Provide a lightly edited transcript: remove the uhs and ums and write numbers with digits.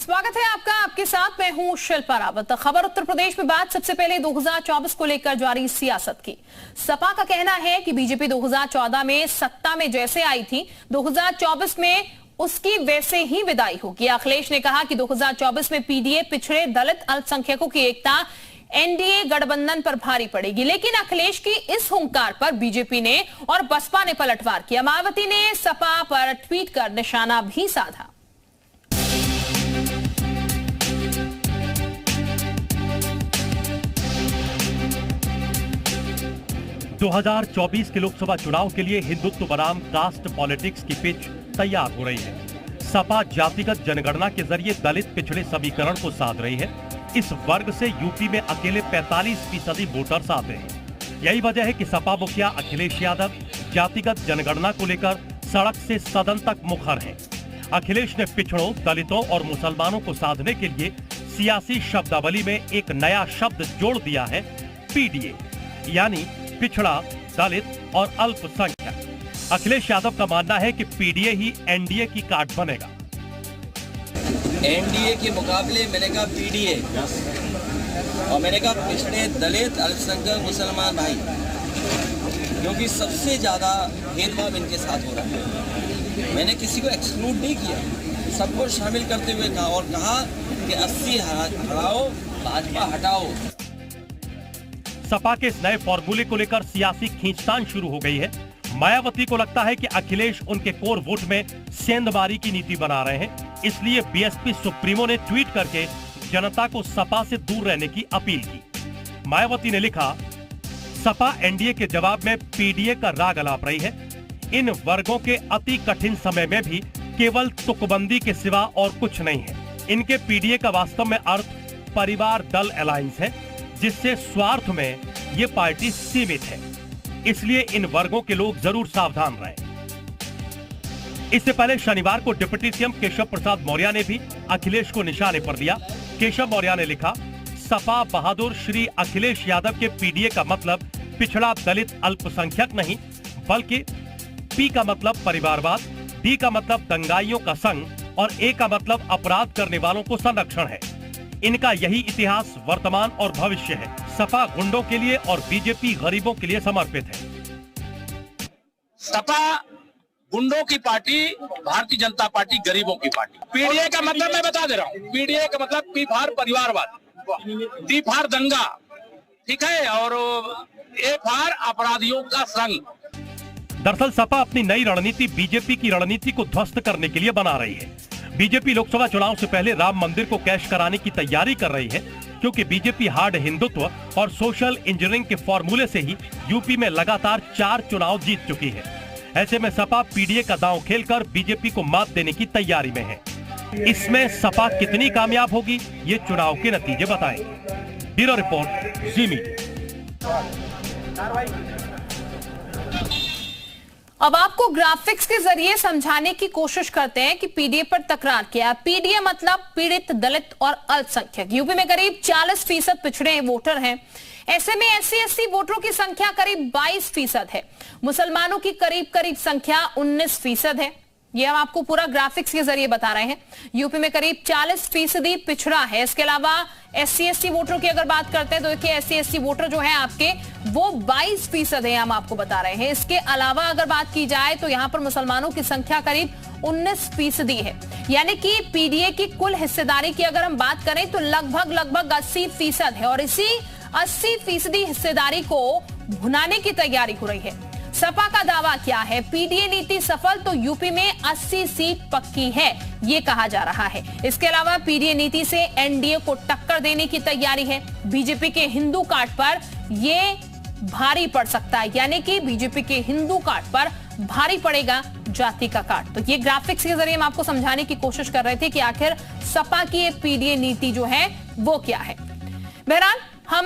स्वागत है आपका। आपके साथ मैं हूं शिल्पा रावत। खबर उत्तर प्रदेश में बात सबसे पहले 2024 को लेकर जारी सियासत की। सपा का कहना है कि बीजेपी 2014 में सत्ता में जैसे आई थी 2024 में उसकी वैसे ही विदाई होगी। अखिलेश ने कहा कि 2024 में पीडीए, पिछड़े, दलित, अल्पसंख्यकों की एकता एनडीए गठबंधन पर भारी पड़ेगी। लेकिन अखिलेश की इस हुंकार पर बीजेपी ने और बसपा ने पलटवार किया। मायावती ने सपा पर ट्वीट कर निशाना भी साधा। 2024 के लोकसभा चुनाव के लिए हिंदुत्व बनाम कास्ट पॉलिटिक्स की पिच तैयार हो रही है। सपा जातिगत जनगणना के जरिए दलित पिछड़े समीकरण को साध रही है। इस वर्ग से यूपी में अकेले 45% वोटर्स आते हैं। यही वजह है कि सपा मुखिया अखिलेश यादव जातिगत जनगणना को लेकर सड़क से सदन तक मुखर हैं। अखिलेश ने पिछड़ों, दलितों और मुसलमानों को साधने के लिए सियासी शब्दावली में एक नया शब्द जोड़ दिया है, पीडीए, यानी पिछड़ा, दलित और अल्पसंख्यक। अखिलेश यादव का मानना है कि पीडीए ही एनडीए की कार्ड बनेगा। एनडीए के मुकाबले मैंने कहा पीडीए, और मैंने कहा पिछड़े, दलित, अल्पसंख्यक, मुसलमान भाई, क्योंकि सबसे ज्यादा भेदभाव इनके साथ हो रहा है। मैंने किसी को एक्सक्लूड नहीं किया, सबको शामिल करते हुए कहा और कहा कि 80 हटाओ, भाजपा हटाओ। सपा के इस नए फॉर्मूले को लेकर सियासी खींचतान शुरू हो गई है। मायावती को लगता है कि अखिलेश उनके कोर वोट में सेंधमारी की नीति बना रहे हैं, इसलिए बीएसपी सुप्रीमो ने ट्वीट करके जनता को सपा से दूर रहने की अपील की। मायावती ने लिखा, सपा एनडीए के जवाब में पीडीए का राग अलाप रही है। इन वर्गों के अति कठिन समय में भी केवल तुकबंदी के सिवा और कुछ नहीं है। इनके पीडीए का वास्तव में अर्थ परिवार दल अलायंस है, जिससे स्वार्थ में ये पार्टी सीमित है। इसलिए इन वर्गों के लोग जरूर सावधान रहें। इससे पहले शनिवार को डिप्टी सीएम केशव प्रसाद मौर्य ने भी अखिलेश को निशाने पर लिया। केशव मौर्य ने लिखा, सपा बहादुर श्री अखिलेश यादव के पीडीए का मतलब पिछड़ा, दलित, अल्पसंख्यक नहीं, बल्कि पी का मतलब परिवारवाद, डी का मतलब दंगाइयों का संग और ए का मतलब अपराध करने वालों को संरक्षण है। इनका यही इतिहास, वर्तमान और भविष्य है। सपा गुंडों के लिए और बीजेपी गरीबों के लिए समर्पित है। सपा गुंडों की पार्टी, भारतीय जनता पार्टी गरीबों की पार्टी। पीडीए का मतलब मैं बता दे रहा हूँ, पीडीए का मतलब पी फॉर परिवारवाद, डी फॉर दंगा, ठीक है, और ए फॉर अपराधियों का संग। दरअसल सपा अपनी नई रणनीति बीजेपी की रणनीति को ध्वस्त करने के लिए बना रही है। बीजेपी लोकसभा चुनाव से पहले राम मंदिर को कैश कराने की तैयारी कर रही है, क्योंकि बीजेपी हार्ड हिंदुत्व और सोशल इंजीनियरिंग के फॉर्मूले से ही यूपी में लगातार 4 चुनाव जीत चुकी है। ऐसे में सपा पीडीए का दांव खेलकर बीजेपी को मात देने की तैयारी में है। इसमें सपा कितनी कामयाब होगी, ये चुनाव के नतीजे बताएंगे। ब्यूरो रिपोर्ट, जी मीडिया। अब आपको ग्राफिक्स के जरिए समझाने की कोशिश करते हैं कि पीडीए पर तकरार किया। पीडीए मतलब पीड़ित, दलित और अल्पसंख्यक। यूपी में करीब 40% पिछड़े वोटर हैं। ऐसे में SC/ST वोटरों की संख्या करीब 22% है। मुसलमानों की करीब संख्या 19% है। ये हम आपको पूरा ग्राफिक्स के जरिए बता रहे हैं। यूपी में करीब 40% पिछड़ा है। इसके अलावा SC/ST वोटरों की अगर बात करते हैं तो देखिए SC/ST वोटर जो है आपके वो 22% है, हम आपको बता रहे हैं। इसके अलावा अगर बात की जाए तो यहां पर मुसलमानों की संख्या करीब 19% है। यानी कि पीडीए की कुल हिस्सेदारी की अगर हम बात करें तो लगभग 80% है, और इसी 80% हिस्सेदारी को भुनाने की तैयारी हो रही है। सपा का दावा क्या है? पीडीए नीति सफल तो यूपी में 80 सीट पक्की है, ये कहा जा रहा है। इसके अलावा पीडीए नीति से एनडीए को टक्कर देने की तैयारी है। बीजेपी के हिंदू कार्ड पर ये भारी पड़ सकता है, यानी कि बीजेपी के हिंदू कार्ड पर भारी पड़ेगा जाति का कार्ड। तो ये ग्राफिक्स के जरिए हम आपको समझाने की कोशिश कर रहे थे कि आखिर सपा की ये पीडीए नीति जो है वो क्या है। बहरहाल हम